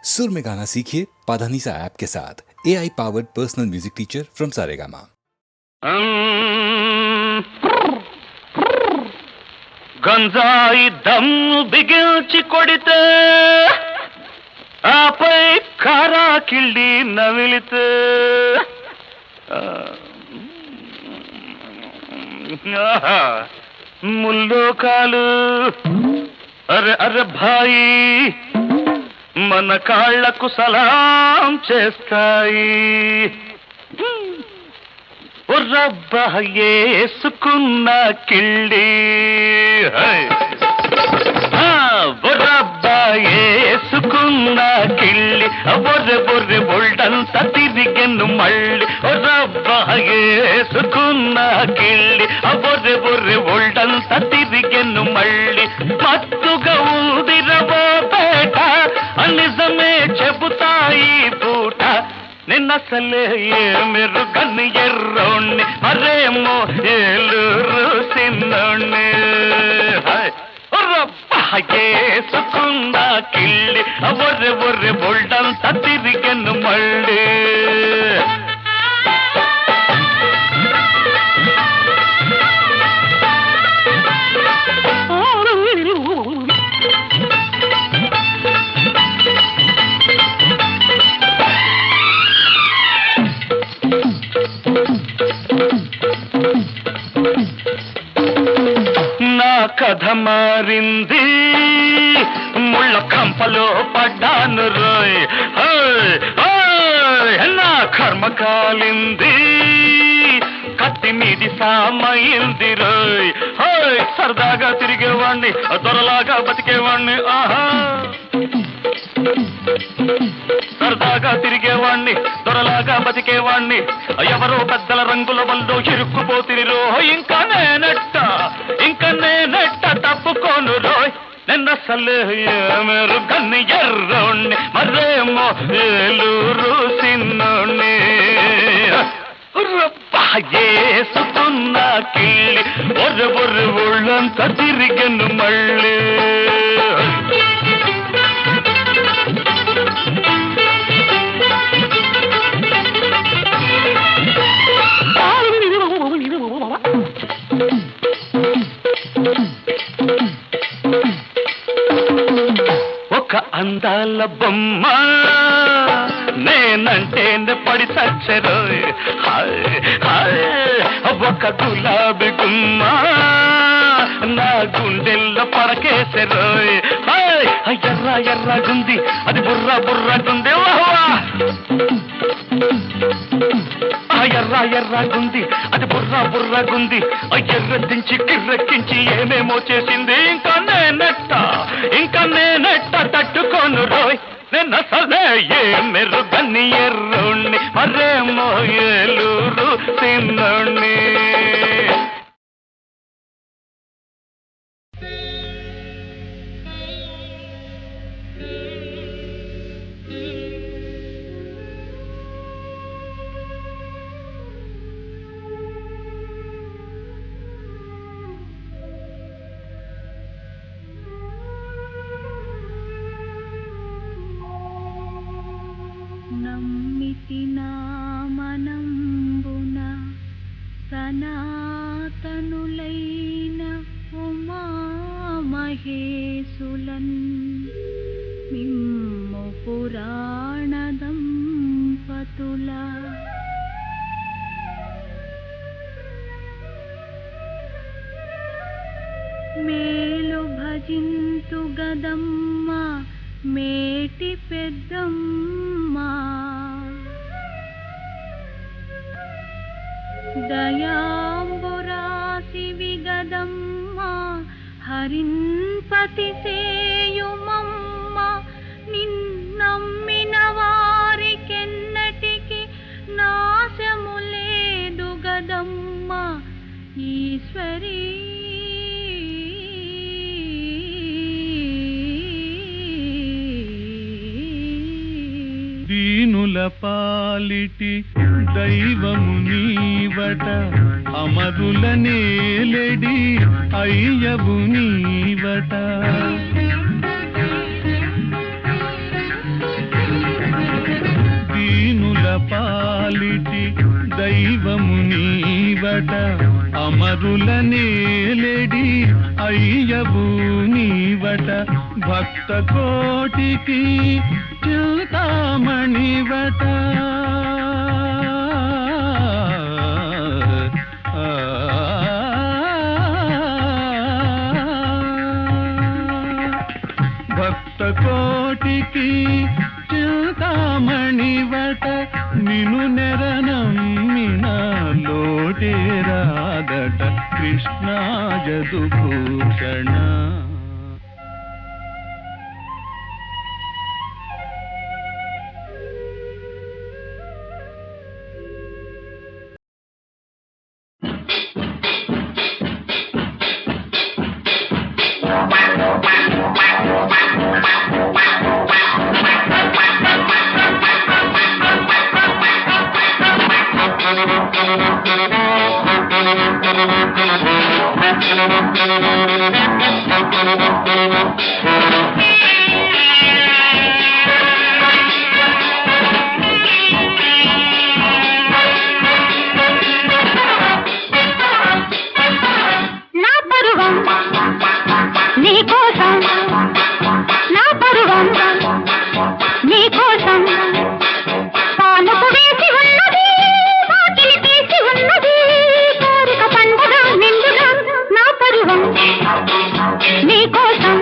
सुर में गाना सीखिए पाधानीसा ऐप के साथ। AI powered personal music teacher from Saregama. గంజాయి దమ్ము బిగించి కొడితే ఆపై కారా కిళ్ళి నవిలితే ముల్లోకాలు అరే అరే భాయి మన కాళ్లకు సలాం చేస్తాయి. రబ్బా ఏసుకున్న కిళ్ళి రబ్బా ఏసుకున్న కిళ్ళి బొర్రె బొర్రె బొల్డంత తిరిగెను మళ్ళీ. రబ్బా ఏసుకున్న కిళ్ళి బొర్రె బొర్రె బొల్డంత తిరిగెను మళ్ళీ. మత్తుగా ఉందిరవో పేట నిజమే చెబుతాయి పూట. నిన్నసలే మీరు కన్ను ఎర్రోణ్ణి మరేమో ఏలూరు సిన్నోణ్ణి. ఏసుకున్న కిళ్ళి బొర్రె బొర్రె బొల్డంత తిరిగెను మళ్ళీ. కథ మారింది ముళ్ళ కంపలో పడ్డాను రోయ్. నా కర్మ కాలింది కత్తి మీది సామైంది రోయ్. సరదాగా తిరిగేవాణ్ణి దొరలాగా బతికేవాణ్ణి. ఆహా సరదాగా తిరిగేవాణ్ణి దొరలాగా బతికేవాణ్ణి. ఎవరో పెద్దల రంగుల వల్లో ఇరుక్కుపోతిరి రో. ఇంకా నేనెట్ట తప్పుకోను రోయ్. నిన్నసలే మీరు కన్ను ఎర్రోణ్ణి మరేమో ఏలూరు సిన్నోణ్ణి. ఏసుకున్న కిళ్ళి బొర్రె బొర్రె ఒళ్ళంతా తిరిగెను మళ్ళీ. ఒక అందాల బొమ్మ నేనంటే పడి చచ్చరోయ్. ఒక గులాబీ గుమ్మ నా గుండెల్లో పడకేసరోయ్. ఎర్ర ఎర్రగుంది అది బుర్ర బుర్రగుంది. ఎర్ర ఎర్రగుంది అది బుర్ర బుర్రగుంది. ఎర్రెత్తించి కిర్రెక్కించి ఏమేమో చేసింది. ఇంకా నేనెట్ట తట్టుకోను రోయ్. నిన్నసలే మీరు కన్ను ఎర్రోణ్ణి మరేమో ఏలూరు సిన్నోణ్ణి. నమ్మితి నామనంబున సనాతనులైన ఉమామహేశులన్ మిమ్ము పురాణ దంపతుల మేలు భజింతు గదమ్మ మేటి పెద్దమ్మ. దయాంబురాసి విగదమ్మ హరిన్పతి సేయుమమ్మ. నిన్నమ్మిన వారికెన్నటికి నాశము లేదు గదమ్మ ఈశ్వరీ. దీనుల పాలిటి దైవము నీవట అమరుల నేలెడి అయ్యవు నీవట. పాలిటి దైవము నీవట అమరుల నేలెడి అయ్యవు నీవట భక్త కోటికి చింతామణివట భక్త కోటికి చింతామణివట నిను నెరనమ్మిన లోటే రాదట కృష్ణా జదుభూషణ. నా పరువం నీకోసం, నా పరువం నీకోసం పాలకు వేసి ఉన్నది, వాకిలి తీసి ఉన్నది, కోరిక పండుగ నిండుగా నా పరువం నీకోసం.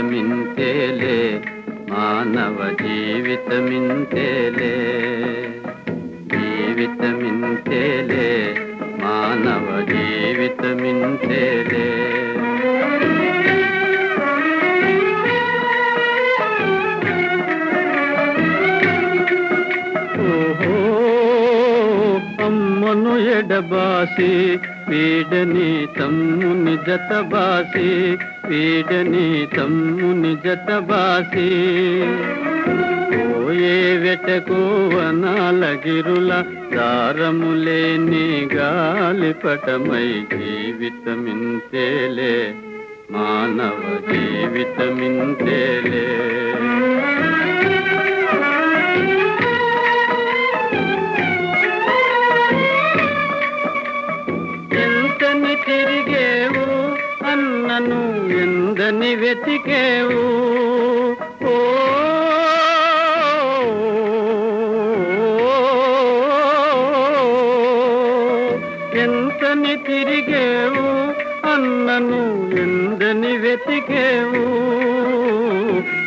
జీవితమింతేలే మానవ జీవితమింతేలే జీవితమింతేలే మానవ జీవితమింతేలే ఓహో అమ్మను ఎడబాసి వీడని తమ్ముని జతబాసి వీడని తమ్ముని జతబాసి పోయే వెటకు వనాల గిరుల దారములేని గాలిపటమై జీవితమింతేలే మానవ జీవితమింతేలే ఎంతని తిరిగేవు అన్నను ఎందని వెతికేవు ఓ ఎంతని తిరిగేవు అన్నను ఎందని వెతికేవు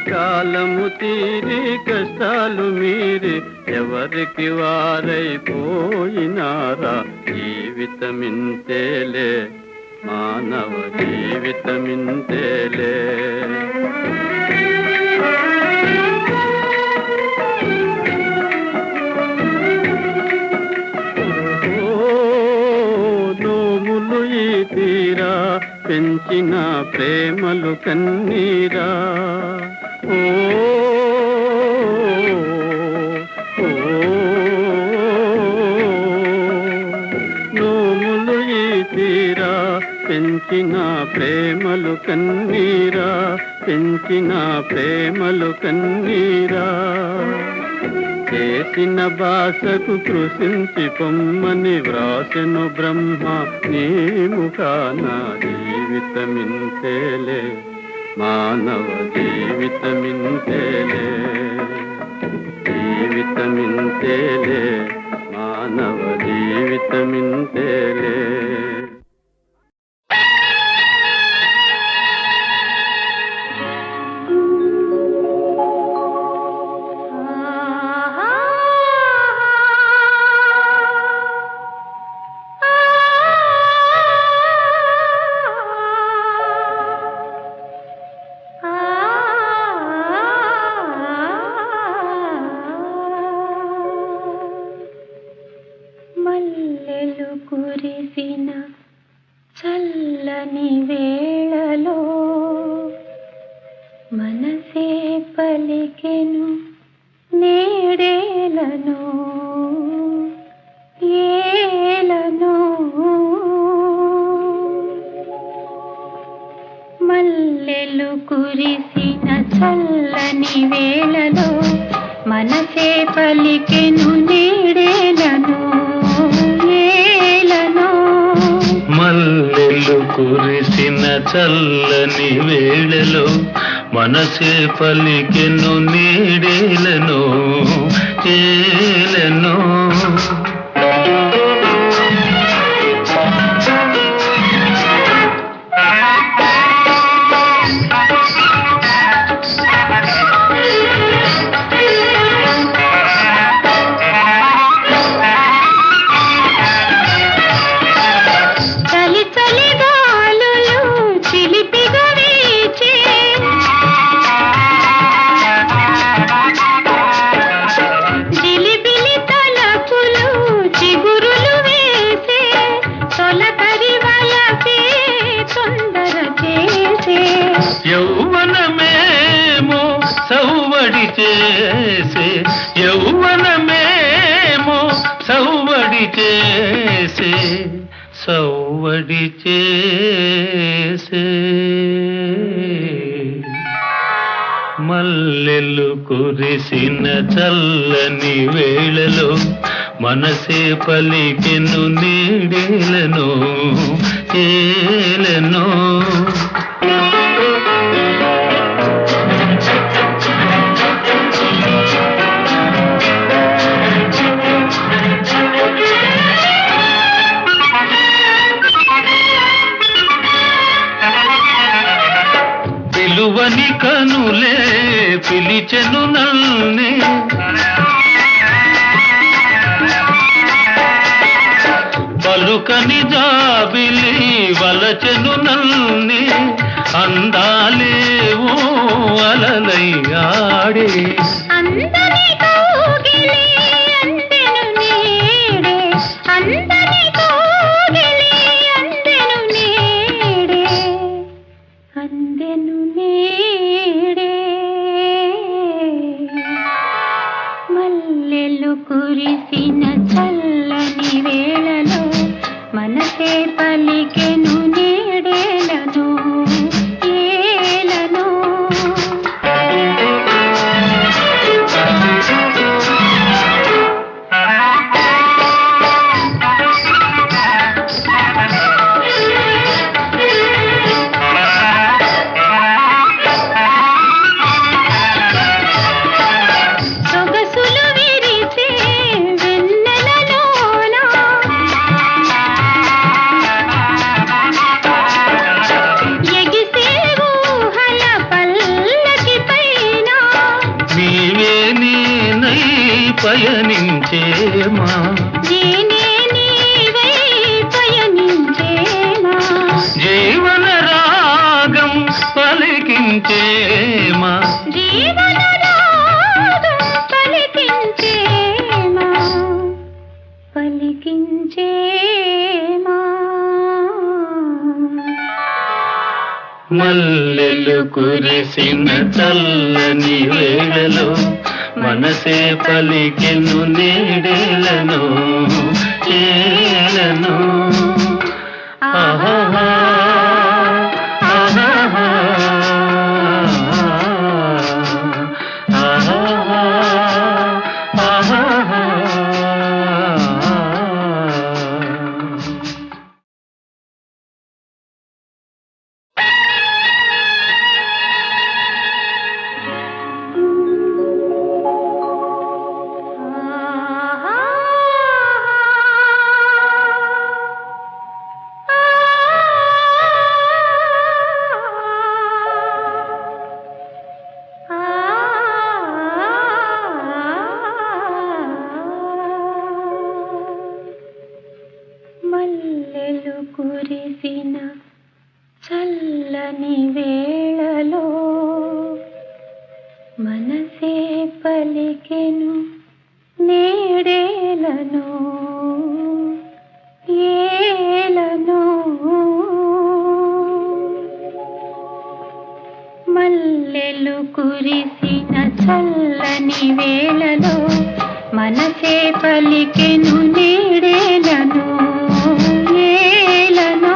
కాలము తీరి కష్టాలు మీరి ఎవరికి వారైపోయినారా జీవితమింతేలే మానవ జీవితమింతేలే నోములు ఈ తీరా పెంచిన ప్రేమలు కన్నీరా ఓ నోములు ఈ తీరా పెంచిన ప్రేమలు కన్నీరా పెంచిన ప్రేమలు కన్నీరా చేసిన భాషకు కృషించి పొమ్మని వ్రాసెను బ్రహ్మ నీ ముఖాన జీవితమింతేలే మానవ జీవితమింతేలే జీవితమింతేలే మానవ జీవితమింతేలే మల్లెలు కురిసిన చల్లని వేళలో మనసే పలికెను నేడేలను ఏలను మల్లెలు కురిసిన చల్లని వేళలో మనసే పలికెను నేడేలను మల్లెలు కురిసిన చల్లని వేళలో మనసే పలికెను నీడేలను ఏలను యౌవనమేమో సౌవడి చేసే యౌవనమేమో సౌవడి చేసే సౌవడి చేసే మల్లెలు కురిసిన చల్లని వేళలో మనసే పలికెను నీడేలను ఏలను పిలువని కనులే పిలిచెను నల్నే పలుకని జాబిలి వలచెను నల్ని అందాలేవో అలలై ఆడే అందని కోగిలి అందెను నేడే అందని కోగిలి అందెను నేడే అందెను నేడే మల్లెలు కురిసిన చల్లని వేళలో మనసే పలికెను నేడేలను ఏలను సొగసులు విరిసే వెన్నెలలోన ఎగిసే ఊహల పల్లకి పైన నీవే నేనై పయనించేమా నేనే నీవై పయనించేమా జీవన రాగం పలికించేమా జీవన రాగం పలికించేమా పలికించేమా మల్లెలు కురిసిన చల్లని వేళలో మనసే పలికెను నీడేలను ఏలను ఆహాహా, ఆహాహా, ఆహాహా, ఆహాహా. మల్లెలు కురిసిన చల్లని వేళలో మనసే పలికెను నేడేలను ఏలను మల్లెలు కురిసిన చల్లని వేళలో మనసే పలికెను నేడేలను ఏలను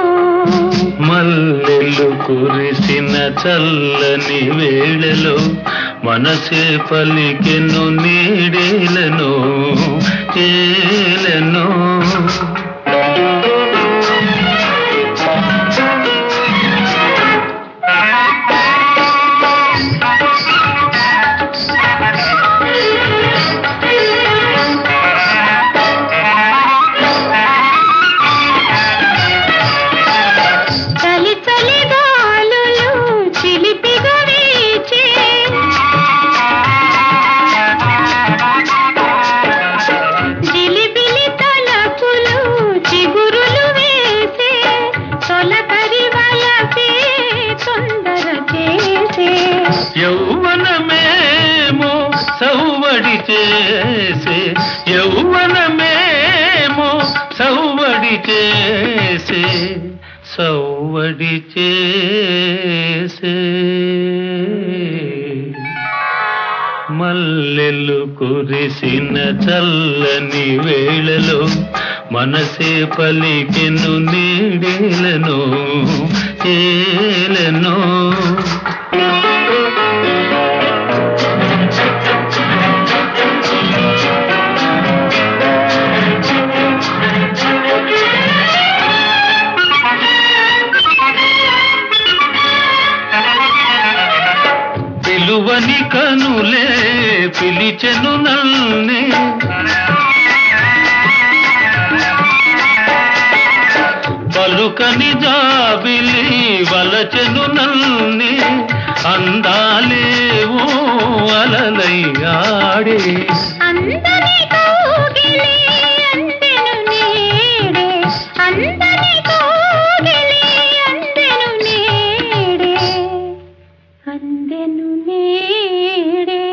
మల్లెలు కురిసిన చల్లని వేళలో మనసే పలికెను నీడేలను ఏలను చలి చలి గాలులు చిలిపిగా వీచే జిలిబిలి తలపులు చిగురులు వేసే తొలకరి వలపే తొందర చేసే యౌవనమేమో సౌవడి చేసే యౌవనమేమో సౌవడి చేసే సౌవడి చేసే మల్లెలు కురిసిన చల్లని వేళలో మనసే పలికెను నీడేలను ఏలను పిలువని కనులే పిలిచెను నల్నే పలుకని జాబిలి వలచెను నల్ని అందాలేవో అలలయ్యాడే అందని కౌగిలి అందెను నేడే అందని కౌగిలి అందెను నేడే అందెను నేడే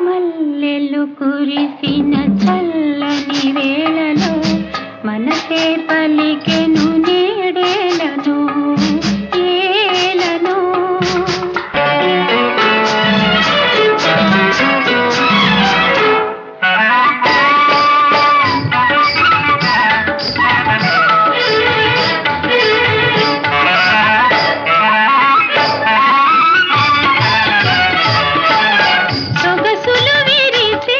మల్లెలు కురిసిన చల్లని వేళలో మనసే పలికెను నేడేలను ఏలను సొగసులు విరిసే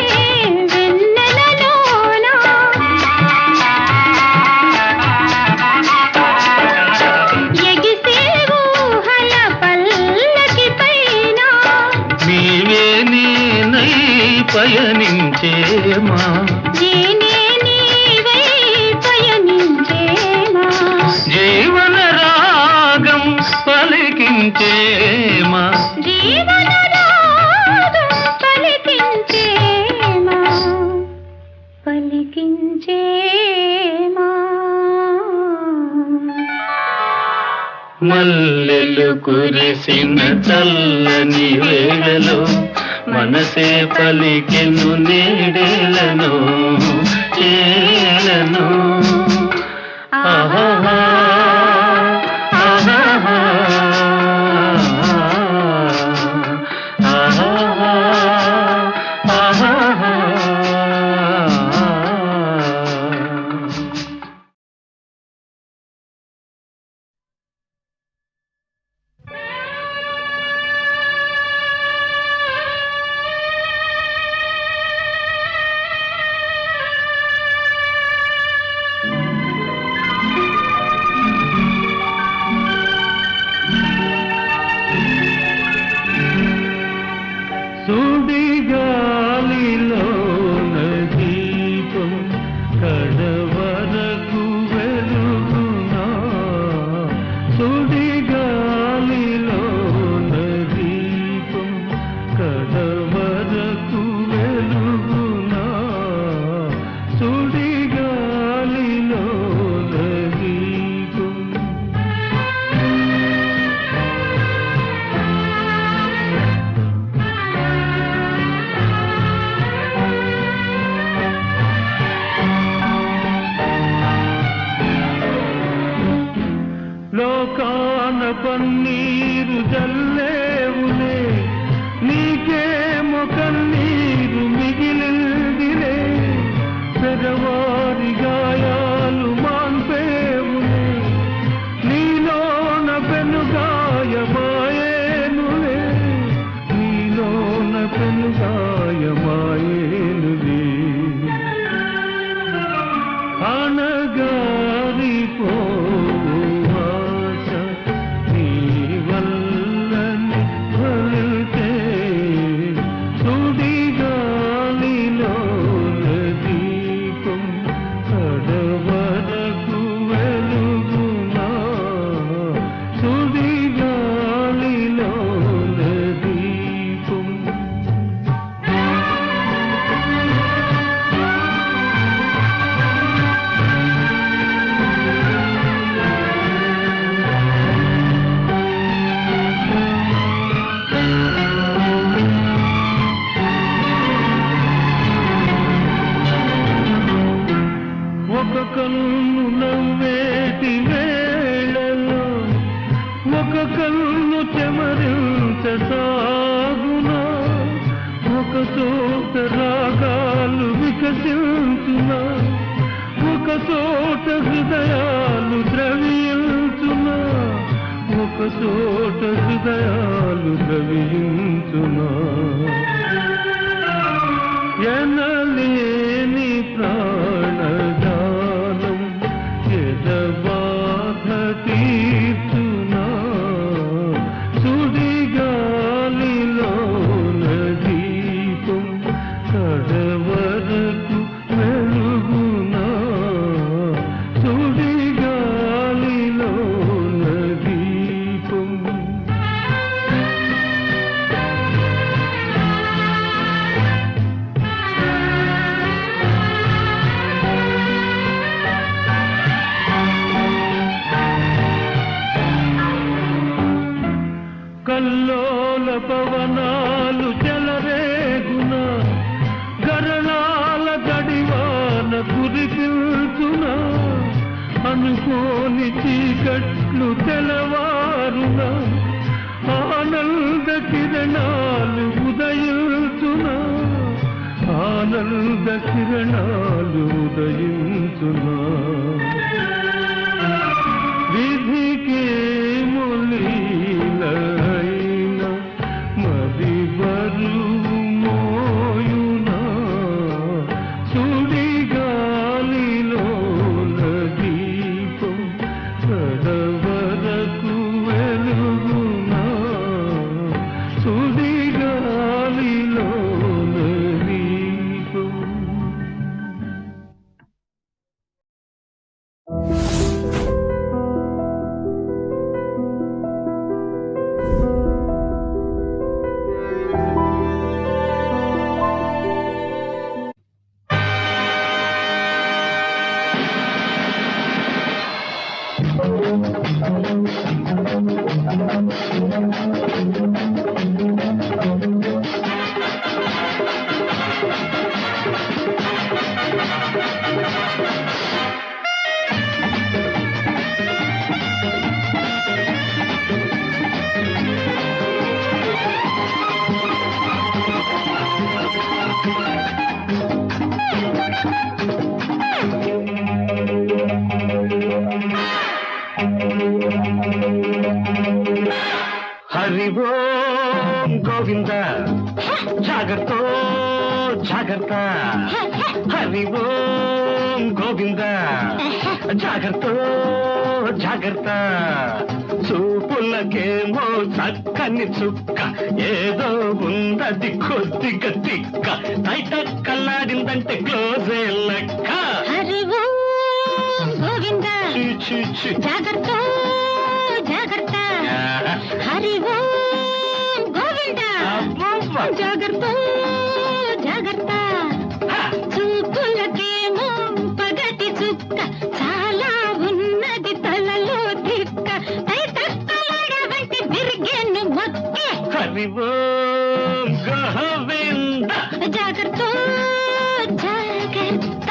వెన్నెలలోన ఎగిసే ఊహల పల్లకి పైన నీవే నేనై పయనించేమా నేనే నీవై పయనించేమా జీవన రాగం పలికించేమా జీవన రాగం పలికించేమా పలికించేమా మల్లెలు కురిసిన చల్లని వేళలో మనసే పలికెను నేడేలను ఏలను ఆహా ఆహా సుడిగాలిలోన దీపం కడవరకు వెలుగునా సుడిగాలిలోన దీపం కడవరకు వెలుగునా సుడిగాలిలోన దీపం లోకాన పన్నీరు జల్లేవులే నీకేమో కన్నీరు మిగిలిందిలే పెదవారి గాయాలు మాన్పేవులే నీలోన పెనుగాయమాయేనులే నీలోన పెనుగాయమాయేనులే అనగారిపో ఒక కన్ను నవ్వేటి వేళలో ఒక కన్ను చెమరించసాగునా ఒక చోట రాగాలు వికసించునా ఒక చోట హృదయాలు ద్రవించునా ఒక చోట హృదయాలు ద్రవించునా ఎనలేని ప్రాణదానం ఎదబాధ తీర్చునా సుడిగాలిలోన దీపం కడవరకు వెలుగునా సుడిగాలిలోన దీపం కల్లోల పవనాలు చెలరేగున గరణాల గడివాన కురిపిల్చున అనుకోని చీకట్లు తెలవారున ఆనంద కిరణాలు ఉదయించున ఆనంద కిరణాలు ఉదయించున విధికే ములీలైన మది బరువు మోయునా సుడిగాలిలోన దీపం కడవరకు వెలుగునా సుడిగాలిలోన దీపం. హరి ఓం గోవింద జాగ్రత్త జాగ్రత్త హరి ఓం గోవింద జాగ్రత్త జాగ్రత్త చూపులకేమో చక్కని చుక్క ఏదో ఉందది కొద్దిగా తిక్క బయట కల్లాడిందంటే క్లోజే లెక్క హరి ఓం గోవింద చీ, చీ. జాగ్రత్త జాగ్రత్త హరి ఓం గోవింద అబ్బబ్బ. జాగ్రత్త జాగ్రత్త చూపులకేమో పగటి చుక్క చాలా ఉన్నది తలలో తిక్క తైతక్కలాడవంటి తిరిగేను మొక్కే హరి ఓం గోవింద జాగ్రత్త జాగ్రత్త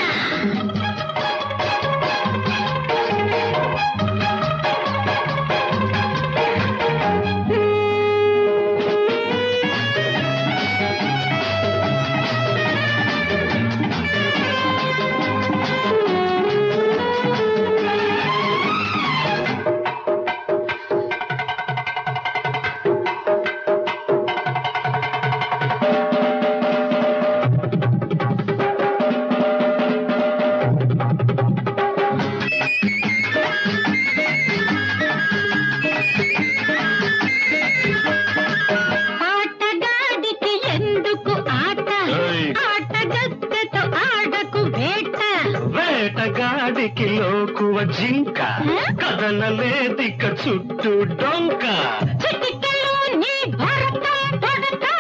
ఆటగాడికి ఎందుకు ఆట ఏయ్. ఆటగత్తెతో ఆడకు వేట వేటగాడికి లోకువ జింక కదలలేదిక చుట్టూ డొంక చిటికెలో నీ భరతం పడతా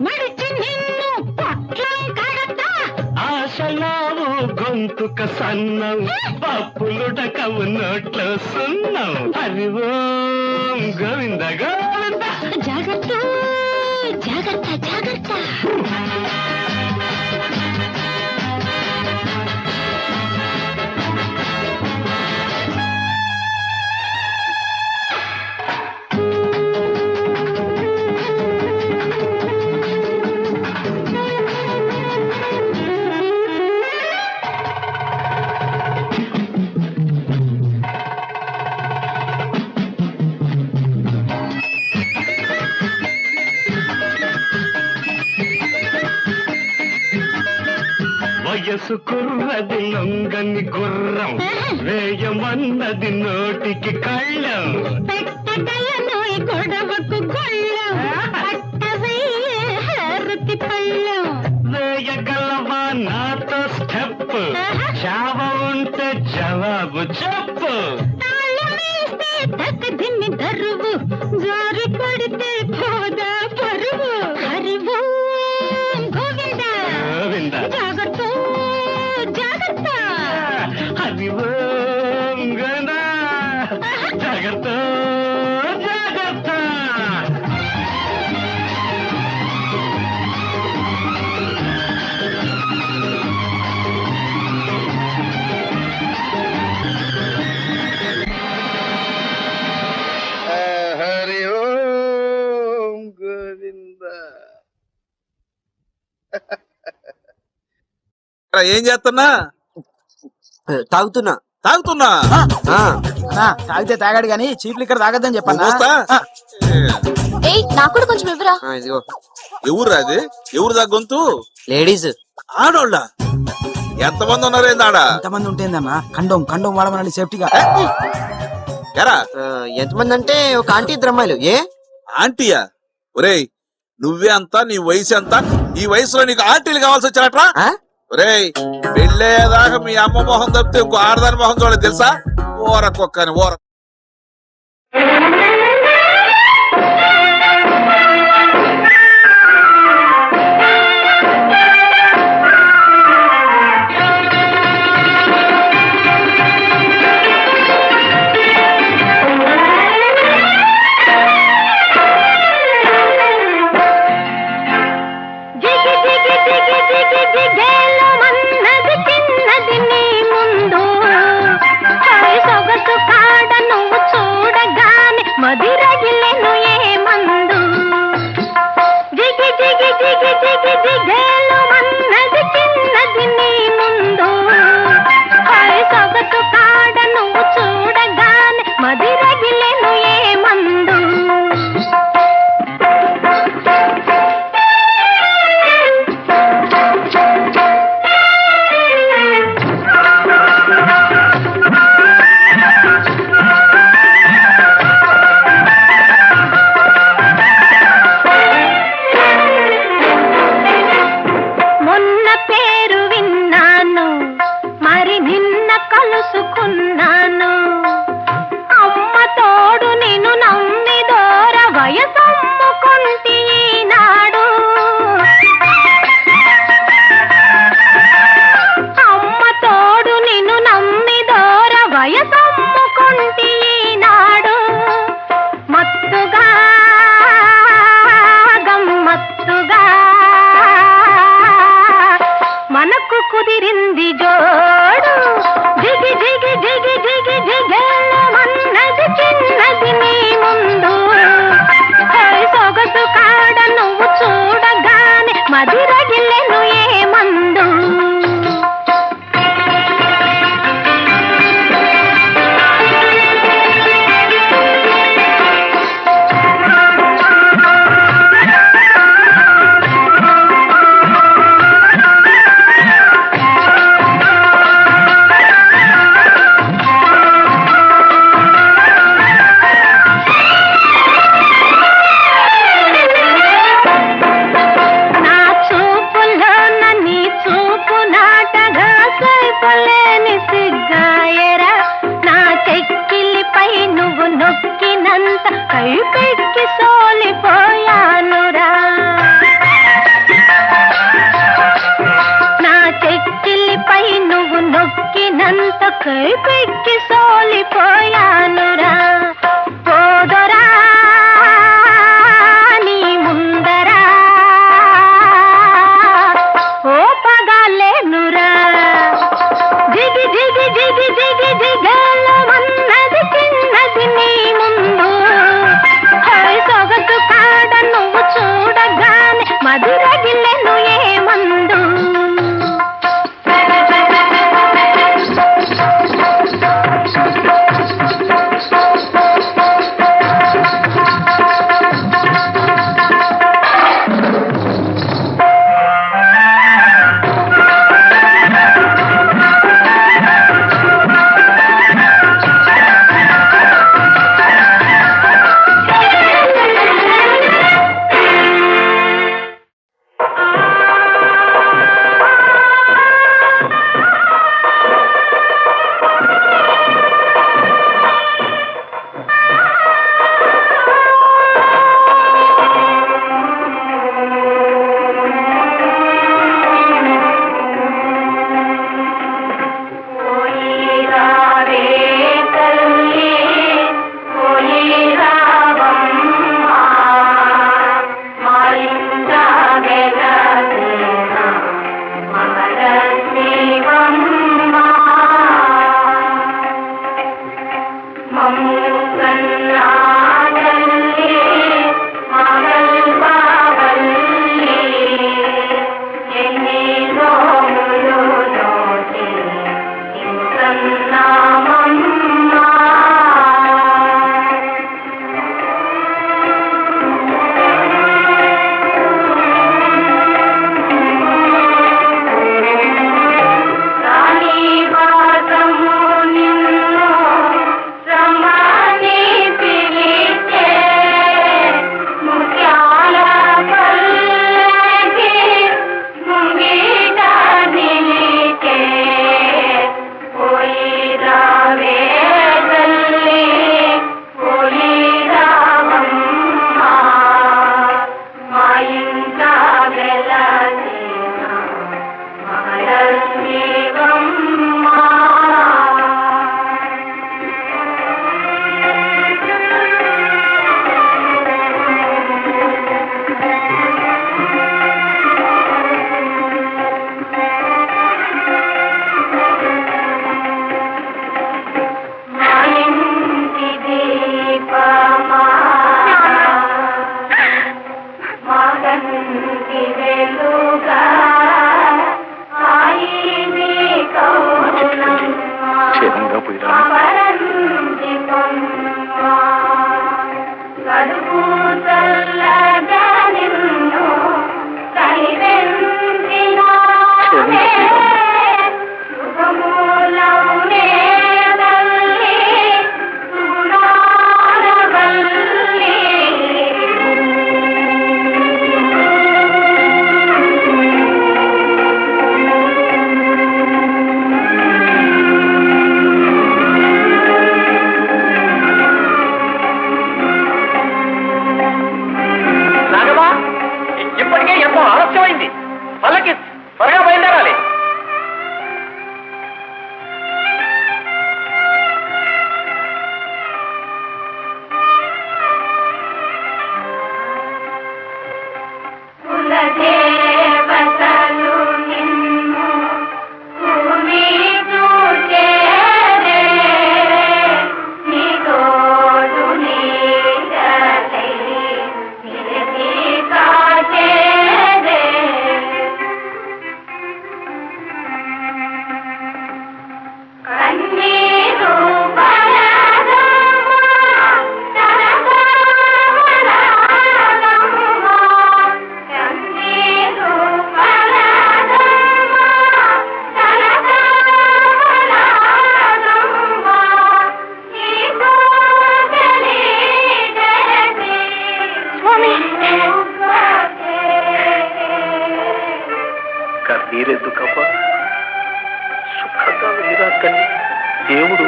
మడిచి నిన్ను పొట్లం కడతా ఆశలావు గొంతుక సన్నం పప్పులుడకవు నోట్లో సున్నం హరి ఓం గోవింద గోవింద జాగ్రత్త జాగ్రత్త జాగ్రత్త వయసు కుర్రది లొంగని గుర్రం వేయమన్నది నోటికి కళ్ళం పెట్టగలను గొడవకు గొళ్ళం పట్టవయ్యే హారతి పళ్ళం వేయగలవా నాతో స్టెప్ చావ ఉంటే జవాబు చెప్పు తాళమేస్తే తక్కదిన్ని దరువు జారి పడితే పోదా పరువు హరి ఓం గోవింద గోవింద జాగ్రత్త జాగ్రత్త హరి ఓం గోవింద జాగ్రత్త జాగ్రత్త ఏం చేస్తున్నా? తాగుతున్నా. తాగుతున్నా. తాగితే తాగాడు గాని చీప్ లిక్కర్ తాగద్దని చెప్పన్నా. నాకు కూడా కొంచెం ఇవ్వరా. ఇదిగో. ఎవరు అది? ఎవరు దా గొంతు? లేడీస్. ఆడోళ్ళ? ఎంతమంది ఉన్నారు ఏందాడ? ఎంతమంది ఉంటేందన్నా? కండోమ్ కండోమ్ వాడమనండి సేఫ్టీగా. ఎరా ఎంతమంది అంటే ఒక ఆంటీ, ఇద్దరు అమ్మాయిలు. ఏ ఆంటీయా? ఒరేయ్ నువ్వే అంతా, నీ వయసు అంతా, ఈ వయసులో నీకు ఆంటీలు కావాల్సి వచ్చారట్రా? ఒరేయ్ పెళ్ళేదాకా మీ అమ్మ మొహం తప్పితే ఇంకో ఆడదాని మొహం చూడలేదు తెలుసా? ఓరకొక్కని ఓర. మదిరగిలెను ఏమందు జిగి జిగి జిగి జిగి జిగేలు మన్నది చిన్నది నీ ముందు సొగసు కాడ నువ్వు చూడగానే మదిరగిలెను ఏమందు కలుసుకున్నాను అమ్మ తోడు నిన్ను నమ్మి దూర వయసమ్ముకుంటి ఈనాడు అమ్మ తోడు నిన్ను నమ్మి దూర వయసమ్ముకుంటి ఈనాడు మత్తుగా గమ్మత్తుగా మనకు కుదిరింది జోడు జిగి జిగి జిగి జిగి జిగేలమన్నది చిన్నది నీ ముందు సొగసు కాడ నువ్వు చూడగానే మదిరగిలెను ఏమందు కైపెక్కి సోలిపోయానురా నా చెక్కిలిపై నువ్వు నొక్కినంత కైపెక్కి సోలిపోయానురా పోదరా నీ ముందరా ఓపగాలేనురా జిగి జిగి జిగి జిగి జిగేలమన్నది చిన్నది నీ ముందు సొగసు కాడ నువ్వు చూడగానే మధురగిలెను ఏమందు కడుపు చల్లగా నిన్ను కనిపెంచినాడే శుభమూలమునే తల్లి సుగుణారవల్లి. నాగమా, ఇప్పటికే ఎంతో ఆలస్యమైంది. పల్లకి త్వరగా బయలుదేరాలి. కులదేవతలు నిన్ను భూమి చూచేరే నీ తోడు నీడలై నిలిచి కాచేరే. కన్నీరు పరదమ్మా తరతరమరాదమ్మా. కన్నీరు పరదమ్మా తరతరమరాదమ్మా. నీ కోసలే జగతి స్వామి కన్నీరెందుకమ్మా? సుఖంగా వెళ్ళిరా తల్లి. దేవుడు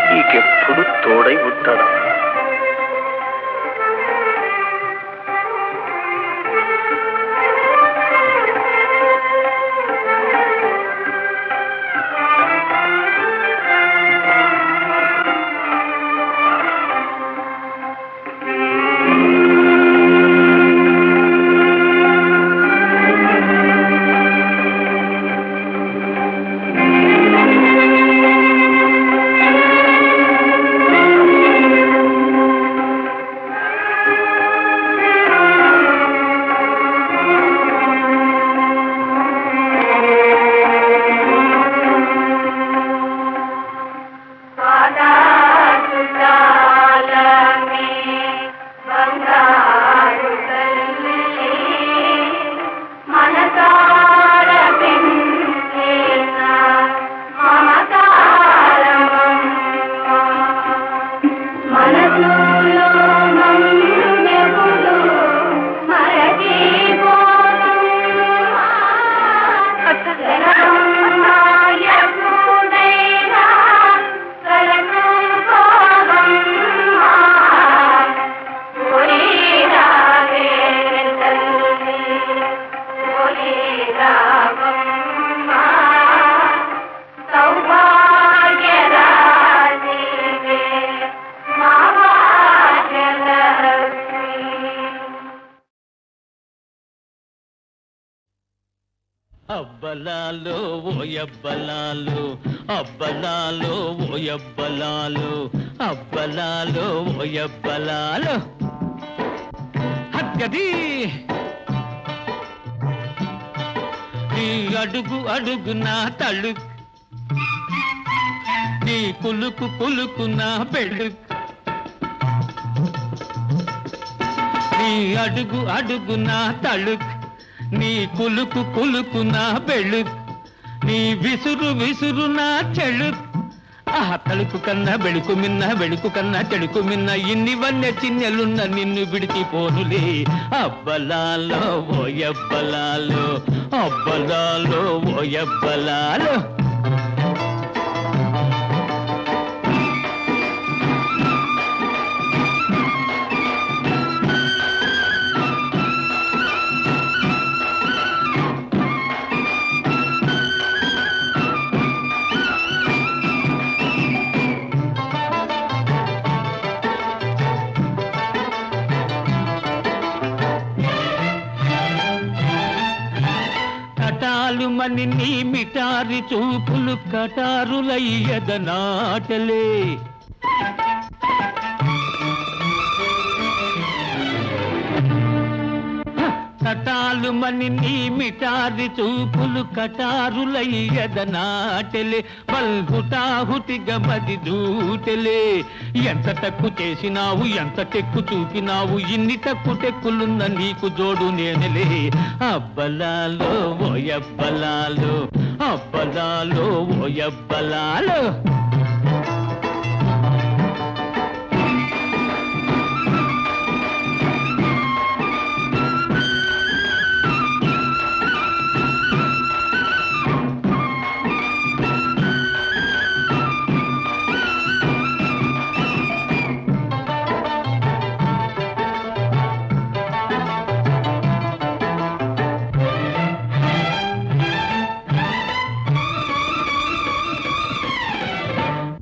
నీకెప్పుడు తోడై ఉంటాడు. పాదాసుతాలమే బంగారు తల్లి మనసార పెంచిన మమకారమమ్మ. మనసులో మమ్మెప్పుడు మరచిపోతున్నా. జనమాయకుడైనా కలకుకోవమ్మా. ఓరి రావే తల్లి ఓరి రావమ్మా. సౌభాగ్యరాశివే మా భాగ్యలక్ష్మి. అబ్బలాలో ఓయబ్బలాలు అబ్బలాలో ఓయబ్బలాలు అబ్బలాలో ఓయబ్బలాలు హగ్గది నీ అడుగు అడుగు నా తళ్ళు నీ కులుకు కులుకు నా పెళ్ళు నీ అడుగు అడుగు నా తళ్ళు నీ కులుకు కులుకు నా బెళ్ళు నీ విసురు విసురు నా చెళ్ళు ఆహా తలుపు కన్నా వెళుకు మిన్న వెళుకు కన్నా చెడుకు మిన్న ఇన్ని వన్నె చిన్నెలున్న నిన్ను విడిచిపోనులే అబ్బలాలో ఓయబ్బలాలో అబ్బలాలో ఓయబ్బలాలో కటాలుమని నీ మిటారి చూపులు కటారులయ్యదనాటలే కటాలు మని నీ మిటారి చూపులు కటారులయ్యదనాటెలే బల్హుటాహుటిగా మది దూటెలే ఎంత టక్కు చేసినావు ఎంత టెక్కు చూపినావు ఇన్ని టక్కు టెక్కులున్న నీకు జోడు నేనలే అబ్బలాలో ఓయబ్బలాలో అబ్బలాలో ఓయబ్బలాలో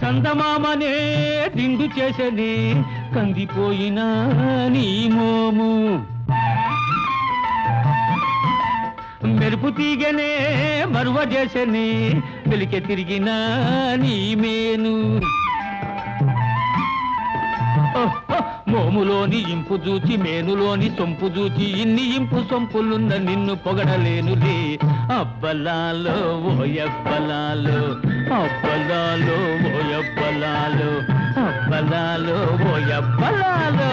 చందమామనే దిండు చేసని కందిపోయిన నీ మోము మెరుపు తీగనే మరువ చేసని వెలికే తిరిగిన నీ మేను మోములోని ఇంపు చూచి మేనులోని సొంపు చూచి ఇన్ని ఇంపు సొంపులున్న నిన్ను పొగడలేనులే అబ్బలాలో ఓయబ్బలాలో అబ్బలాలో ఓయబ్బలాలో అబ్బలాలో ఓయబ్బలాలో